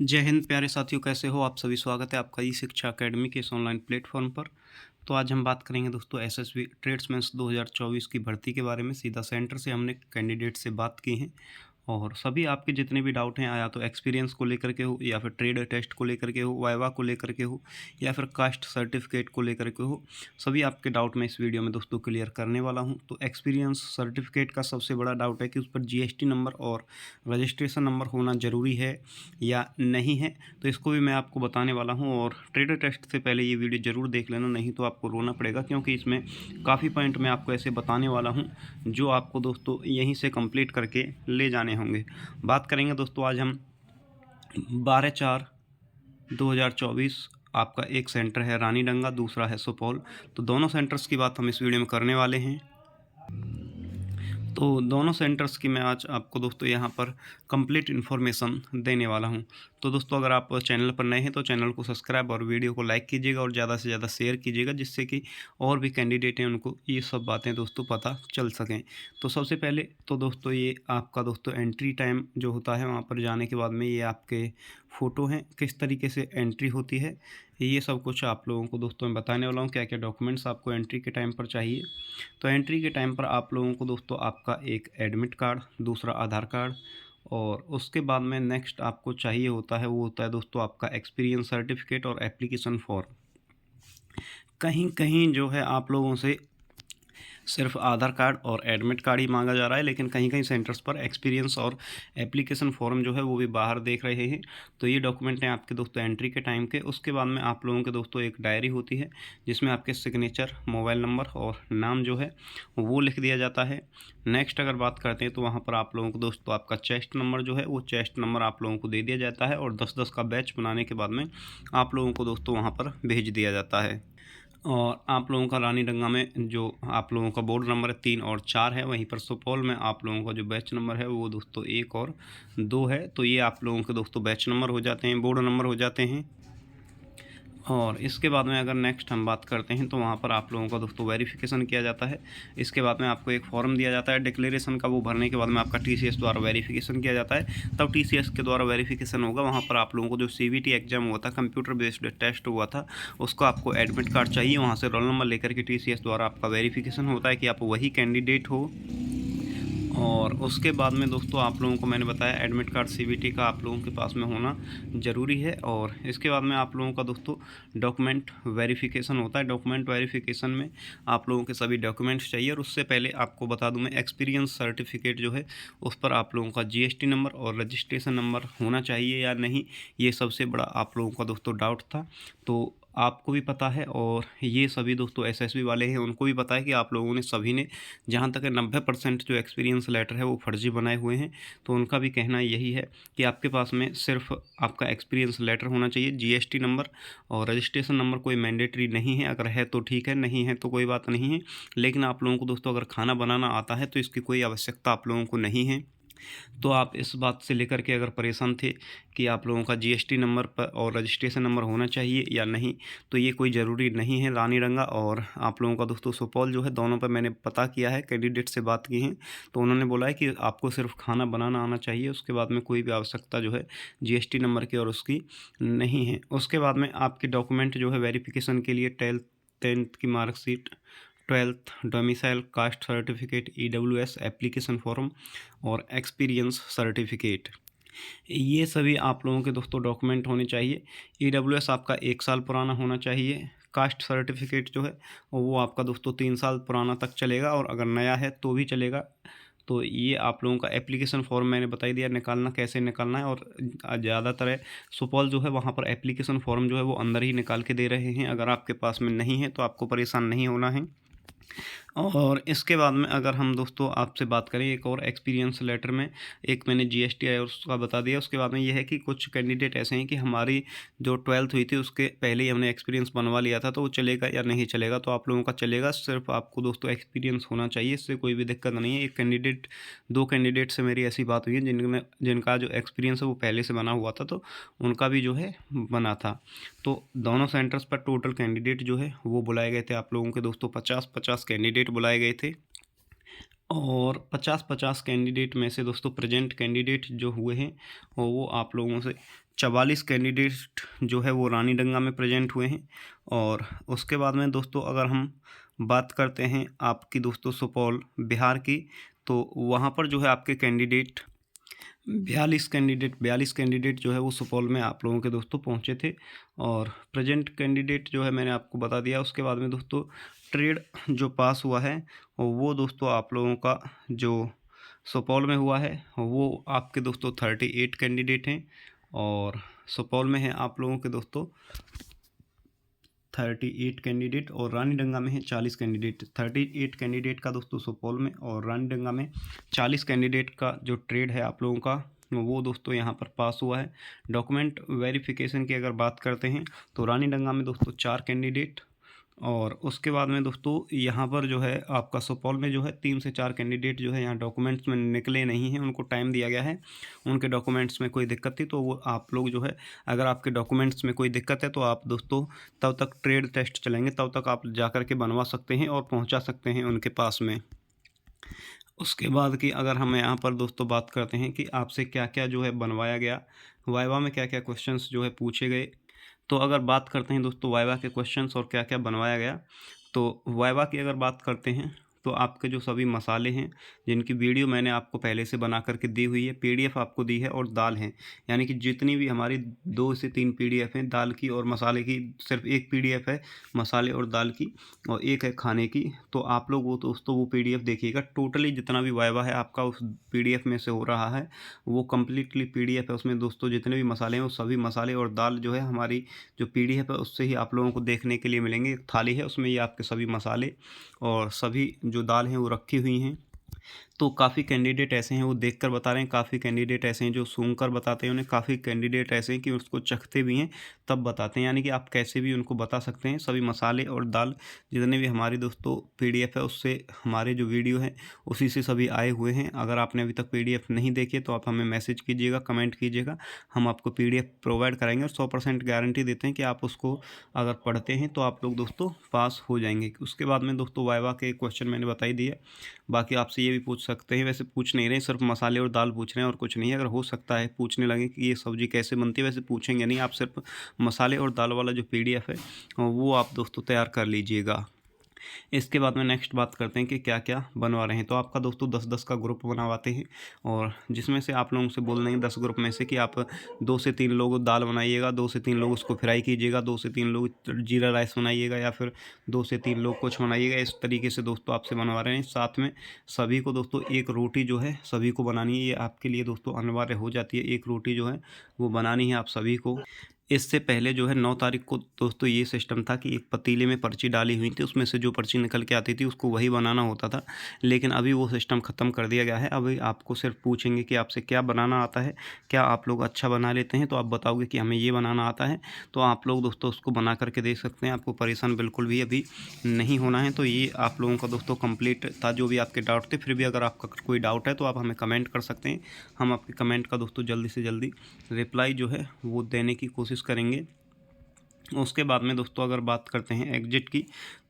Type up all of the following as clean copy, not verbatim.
जय हिंद प्यारे साथियों, कैसे हो आप सभी। स्वागत है आपका ई शिक्षा अकेडमी के इस ऑनलाइन प्लेटफॉर्म पर। तो आज हम बात करेंगे दोस्तों एसएसबी ट्रेड्समैन्स 2024 की भर्ती के बारे में। सीधा सेंटर से हमने कैंडिडेट से बात की है और सभी आपके जितने भी डाउट हैं, या तो एक्सपीरियंस को लेकर के हो, या फिर ट्रेड टेस्ट को लेकर के हो, वाइवा को लेकर के हो, या फिर कास्ट सर्टिफिकेट को लेकर के हो, सभी आपके डाउट मैं इस वीडियो में दोस्तों क्लियर करने वाला हूं। तो एक्सपीरियंस सर्टिफिकेट का सबसे बड़ा डाउट है कि उस पर जीएसटी नंबर और रजिस्ट्रेशन नंबर होना ज़रूरी है या नहीं है, तो इसको भी मैं आपको बताने वाला हूं। और ट्रेड टेस्ट से पहले ये वीडियो ज़रूर देख लेना, नहीं तो आपको रोना पड़ेगा, क्योंकि इसमें काफ़ी पॉइंट मैं आपको ऐसे बताने वाला हूं जो आपको दोस्तों यहीं से कंप्लीट करके ले जाने होंगे। बात करेंगे दोस्तों आज हम 12/4/2024। आपका एक सेंटर है रानीडंगा, दूसरा है सुपौल। तो दोनों सेंटर्स की बात हम इस वीडियो में करने वाले हैं। तो दोनों सेंटर्स की मैं आज आपको दोस्तों यहाँ पर कंप्लीट इन्फॉर्मेशन देने वाला हूँ। तो दोस्तों अगर आप चैनल पर नए हैं तो चैनल को सब्सक्राइब और वीडियो को लाइक कीजिएगा और ज़्यादा से ज़्यादा शेयर कीजिएगा, जिससे कि और भी कैंडिडेट हैं उनको ये सब बातें दोस्तों पता चल सकें। तो सबसे पहले तो दोस्तों ये आपका दोस्तों एंट्री टाइम जो होता है, वहाँ पर जाने के बाद में ये आपके फ़ोटो हैं, किस तरीके से एंट्री होती है, ये सब कुछ आप लोगों को दोस्तों मैं बताने वाला हूँ। क्या क्या डॉक्यूमेंट्स आपको एंट्री के टाइम पर चाहिए। तो एंट्री के टाइम पर आप लोगों को दोस्तों आपका एक एडमिट कार्ड, दूसरा आधार कार्ड, और उसके बाद में नेक्स्ट आपको चाहिए होता है वो होता है दोस्तों आपका एक्सपीरियंस सर्टिफिकेट और एप्लीकेशन फॉर्म। कहीं कहीं जो है आप लोगों से सिर्फ आधार कार्ड और एडमिट कार्ड ही मांगा जा रहा है, लेकिन कहीं कहीं सेंटर्स पर एक्सपीरियंस और एप्लीकेशन फॉर्म जो है वो भी बाहर देख रहे हैं। तो ये डॉक्यूमेंट हैं आपके दोस्तों एंट्री के टाइम के। उसके बाद में आप लोगों के दोस्तों एक डायरी होती है जिसमें आपके सिग्नेचर, मोबाइल नंबर और नाम जो है वो लिख दिया जाता है। नेक्स्ट अगर बात करते हैं तो वहाँ पर आप लोगों को दोस्तों आपका चेस्ट नंबर जो है वो चेस्ट नंबर आप लोगों को दे दिया जाता है, और 10-10 का बैच बनाने के बाद में आप लोगों को दोस्तों वहाँ पर भेज दिया जाता है। और आप लोगों का रानीडंगा में जो आप लोगों का बोर्ड नंबर है 3 और 4 है, वहीं पर सुपौल में आप लोगों का जो बैच नंबर है वो दोस्तों 1 और 2 है। तो ये आप लोगों के दोस्तों बैच नंबर हो जाते हैं, बोर्ड नंबर हो जाते हैं। और इसके बाद में अगर नेक्स्ट हम बात करते हैं तो वहाँ पर आप लोगों का दोस्तों वेरिफिकेशन किया जाता है। इसके बाद में आपको एक फॉर्म दिया जाता है डिक्लेरेशन का, वो भरने के बाद में आपका टीसीएस द्वारा वेरिफिकेशन किया जाता है। तब टीसीएस के द्वारा वेरिफिकेशन होगा। वहाँ पर आप लोगों को जो सीबीटी एग्जाम हुआ था, कंप्यूटर बेस्ड टेस्ट हुआ था, उसका आपको एडमिट कार्ड चाहिए। वहाँ से रोल नंबर लेकर के टीसीएस द्वारा आपका वेरिफिकेशन होता है कि आप वही कैंडिडेट हो। और उसके बाद में दोस्तों आप लोगों को मैंने बताया एडमिट कार्ड सीबीटी का आप लोगों के पास में होना ज़रूरी है। और इसके बाद में आप लोगों का दोस्तों डॉक्यूमेंट वेरिफिकेशन होता है। डॉक्यूमेंट वेरिफिकेशन में आप लोगों के सभी डॉक्यूमेंट्स चाहिए। और उससे पहले आपको बता दूं मैं, एक्सपीरियंस सर्टिफिकेट जो है उस पर आप लोगों का जीएसटी नंबर और रजिस्ट्रेशन नंबर होना चाहिए या नहीं, ये सबसे बड़ा आप लोगों का दोस्तों डाउट था। तो आपको भी पता है और ये सभी दोस्तों एसएसबी वाले हैं उनको भी पता है कि आप लोगों ने सभी ने, जहाँ तक है 90% जो एक्सपीरियंस लेटर है वो फर्जी बनाए हुए हैं। तो उनका भी कहना यही है कि आपके पास में सिर्फ आपका एक्सपीरियंस लेटर होना चाहिए। जीएसटी नंबर और रजिस्ट्रेशन नंबर कोई मैंडेटरी नहीं है, अगर है तो ठीक है, नहीं है तो कोई बात नहीं है। लेकिन आप लोगों को दोस्तों अगर खाना बनाना आता है तो इसकी कोई आवश्यकता आप लोगों को नहीं है। तो आप इस बात से लेकर के अगर परेशान थे कि आप लोगों का जीएसटी नंबर पर और रजिस्ट्रेशन नंबर होना चाहिए या नहीं, तो ये कोई ज़रूरी नहीं है। रानीडंगा और आप लोगों का दोस्तों सुपौल जो है, दोनों पर मैंने पता किया है, कैंडिडेट से बात की है, तो उन्होंने बोला है कि आपको सिर्फ खाना बनाना आना चाहिए। उसके बाद में कोई भी आवश्यकता जो है जीएसटी नंबर की और उसकी नहीं है। उसके बाद में आपके डॉक्यूमेंट जो है वेरिफिकेशन के लिए 10th की marksheet, 12th domicile, caste certificate, EWS application form और एक्सपीरियंस सर्टिफिकेट, ये सभी आप लोगों के दोस्तों डॉक्यूमेंट होने चाहिए। ईडब्ल्यूएस आपका 1 साल पुराना होना चाहिए। कास्ट सर्टिफिकेट जो है वो आपका दोस्तों 3 साल पुराना तक चलेगा, और अगर नया है तो भी चलेगा। तो ये आप लोगों का एप्लीकेशन फॉर्म मैंने बता ही दिया निकालना कैसे निकालना है। और ज़्यादातर है सुपौल जो है वहाँ पर एप्लीकेशन फॉर्म जो है वो अंदर ही निकाल के दे रहे हैं। अगर आपके पास में नहीं है तो आपको परेशान नहीं होना है। और इसके बाद में अगर हम दोस्तों आपसे बात करें एक और एक्सपीरियंस लेटर में, एक मैंने जीएसटी है उसका बता दिया। उसके बाद में ये है कि कुछ कैंडिडेट ऐसे हैं कि हमारी जो 12th हुई थी उसके पहले ही हमने एक्सपीरियंस बनवा लिया था, तो वो चलेगा या नहीं चलेगा। तो आप लोगों का चलेगा, सिर्फ आपको दोस्तों एक्सपीरियंस होना चाहिए, इससे कोई भी दिक्कत नहीं है। एक कैंडिडेट, 2 कैंडिडेट से मेरी ऐसी बात हुई है जिनका जो एक्सपीरियंस है वो पहले से बना हुआ था, तो उनका भी जो है बना था। तो दोनों सेंटर्स पर टोटल कैंडिडेट जो है वो बुलाए गए थे आप लोगों के दोस्तों 50-50 कैंडिडेट बुलाए गए थे। और 50-50 कैंडिडेट में से दोस्तों प्रेजेंट कैंडिडेट जो हुए हैं और वो आप लोगों से 44 कैंडिडेट जो है वो रानीडंगा में प्रेजेंट हुए हैं। और उसके बाद में दोस्तों अगर हम बात करते हैं आपकी दोस्तों सुपौल बिहार की, तो वहाँ पर जो है आपके कैंडिडेट 42 कैंडिडेट जो है वो सुपौल में आप लोगों के दोस्तों पहुंचे थे। और प्रेजेंट कैंडिडेट जो है मैंने आपको बता दिया। उसके बाद में दोस्तों ट्रेड जो पास हुआ है वो दोस्तों आप लोगों का जो सुपौल में हुआ है वो आपके दोस्तों 38 कैंडिडेट हैं। और सुपौल में है आप लोगों के दोस्तों 38 कैंडिडेट और रानीडंगा में है 40 कैंडिडेट। 38 कैंडिडेट का दोस्तों सुपौल में और रानीडंगा में 40 कैंडिडेट का जो ट्रेड है आप लोगों का वो दोस्तों यहाँ पर पास हुआ है। डॉक्यूमेंट वेरिफिकेशन की अगर बात करते हैं तो रानीडंगा में दोस्तों 4 कैंडिडेट और उसके बाद में दोस्तों यहाँ पर जो है आपका सुपौल में जो है 3 से 4 कैंडिडेट जो है यहाँ डॉक्यूमेंट्स में निकले नहीं हैं, उनको टाइम दिया गया है। उनके डॉक्यूमेंट्स में कोई दिक्कत थी तो वो आप लोग जो है अगर आपके डॉक्यूमेंट्स में कोई दिक्कत है तो आप दोस्तों तब तक ट्रेड टेस्ट चलेंगे, तब तक आप जा कर के बनवा सकते हैं और पहुँचा सकते हैं उनके पास में। उसके बाद की अगर हम यहाँ पर दोस्तों बात करते हैं कि आपसे क्या क्या जो है बनवाया गया, वाइवा में क्या क्या क्वेश्चंस जो है पूछे गए। तो अगर बात करते हैं दोस्तों वाइवा के क्वेश्चंस और क्या क्या बनवाया गया, तो वाइवा की अगर बात करते हैं तो आपके जो सभी मसाले हैं जिनकी वीडियो मैंने आपको पहले से बना करके दी हुई है, पीडीएफ आपको दी है और दाल हैं, यानी कि जितनी भी हमारी 2 से 3 पीडीएफ हैं दाल की और मसाले की, सिर्फ एक पीडीएफ है मसाले और दाल की और एक है खाने की। तो आप लोग वो दोस्तों वो पीडीएफ देखिएगा। टोटली जितना भी वाइवा है आपका उस पीडीएफ में से हो रहा है वो कम्प्लीटली पीडीएफ है। उसमें दोस्तों जितने भी मसाले हैं वो सभी मसाले और दाल जो है हमारी जो पीडीएफ है उससे ही आप लोगों को देखने के लिए मिलेंगे। एक थाली है उसमें ये आपके सभी मसाले और सभी जो दाल हैं वो रखी हुई हैं। तो काफ़ी कैंडिडेट ऐसे हैं वो देखकर बता रहे हैं, काफ़ी कैंडिडेट ऐसे हैं जो सूंघकर बताते हैं उन्हें, काफ़ी कैंडिडेट ऐसे हैं कि उसको चखते भी हैं तब बताते हैं, यानी कि आप कैसे भी उनको बता सकते हैं। सभी मसाले और दाल जितने भी हमारी दोस्तों पीडीएफ है उससे हमारे जो वीडियो हैं उसी से सभी आए हुए हैं। अगर आपने अभी तक पीडीएफ नहीं देखी तो आप हमें मैसेज कीजिएगा, कमेंट कीजिएगा, हम आपको पीडीएफ प्रोवाइड कराएंगे और 100% गारंटी देते हैं कि आप उसको अगर पढ़ते हैं तो आप लोग दोस्तों पास हो जाएंगे। उसके बाद में दोस्तों वाइवा के क्वेश्चन मैंने बता ही दिया। बाकी आपसे ये भी पूछ सकते हैं, वैसे पूछ नहीं रहे, सिर्फ मसाले और दाल पूछ रहे हैं और कुछ नहीं है। अगर हो सकता है पूछने लगे कि ये सब्ज़ी कैसे बनती है, वैसे पूछेंगे नहीं, आप सिर्फ मसाले और दाल वाला जो पीडीएफ है वो आप दोस्तों तैयार कर लीजिएगा। इसके बाद में नेक्स्ट बात करते हैं कि क्या क्या बनवा रहे हैं। तो आपका दोस्तों 10-10 का ग्रुप बनवाते हैं और जिसमें से आप लोगों से बोल देंगे 10 ग्रुप में से कि आप 2 से 3 लोग दाल बनाइएगा, 2 से 3 लोग उसको फ्राई कीजिएगा, 2 से 3 लोग जीरा राइस बनाइएगा या फिर 2 से 3 लोग कुछ बनाइएगा। इस तरीके से दोस्तों आपसे बनवा रहे हैं। साथ में सभी को दोस्तों एक रोटी जो है सभी को बनानी है, ये आपके लिए दोस्तों अनिवार्य हो जाती है। एक रोटी जो है वो बनानी है आप सभी को। इससे पहले जो है 9 तारीख को दोस्तों ये सिस्टम था कि एक पतीले में पर्ची डाली हुई थी, उसमें से जो पर्ची निकल के आती थी उसको वही बनाना होता था। लेकिन अभी वो सिस्टम ख़त्म कर दिया गया है। अभी आपको सिर्फ पूछेंगे कि आपसे क्या बनाना आता है, क्या आप लोग अच्छा बना लेते हैं, तो आप बताओगे कि हमें ये बनाना आता है तो आप लोग दोस्तों उसको बना करके दे सकते हैं। आपको परेशान बिल्कुल भी अभी नहीं होना है। तो ये आप लोगों का दोस्तों कंप्लीट था जो भी आपके डाउट थे। फिर भी अगर आपका कोई डाउट है तो आप हमें कमेंट कर सकते हैं। हम आपके कमेंट का दोस्तों जल्दी से जल्दी रिप्लाई जो है वो देने की कोशिश करेंगे। उसके बाद में दोस्तों अगर बात करते हैं एग्जिट की,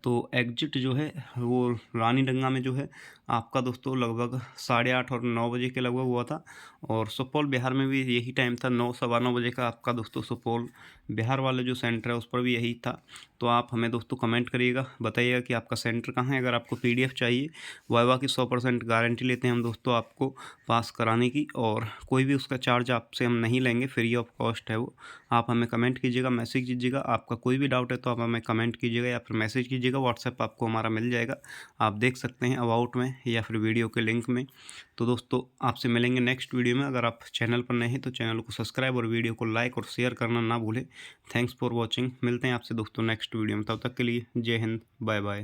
तो एग्जिट जो है वो रानीडंगा में जो है आपका दोस्तों लगभग 8:30 और 9 बजे के लगभग हुआ था। और सुपौल बिहार में भी यही टाइम था, 9 सवा 9 बजे का आपका दोस्तों सुपौल बिहार वाला जो सेंटर है उस पर भी यही था। तो आप हमें दोस्तों कमेंट करिएगा, बताइएगा कि आपका सेंटर कहाँ है। अगर आपको पीडीएफ चाहिए, वाइवा की 100% गारंटी लेते हैं हम दोस्तों आपको पास कराने की, और कोई भी उसका चार्ज आपसे हम नहीं लेंगे, फ्री ऑफ कॉस्ट है वो। आप हमें कमेंट कीजिएगा, मैसेज कीजिएगा, आपका कोई भी डाउट है तो आप हमें कमेंट कीजिएगा या फिर मैसेज कीजिएगा। व्हाट्सएप आपको हमारा मिल जाएगा, आप देख सकते हैं अबाउट में या फिर वीडियो के लिंक में। तो दोस्तों आपसे मिलेंगे नेक्स्ट वीडियो में। अगर आप चैनल पर नए हैं तो चैनल को सब्सक्राइब और वीडियो को लाइक और शेयर करना ना भूलें। Thanks for watching. मिलते हैं आपसे दोस्तों नेक्स्ट वीडियो में, तब तक के लिए जय हिंद, बाय बाय।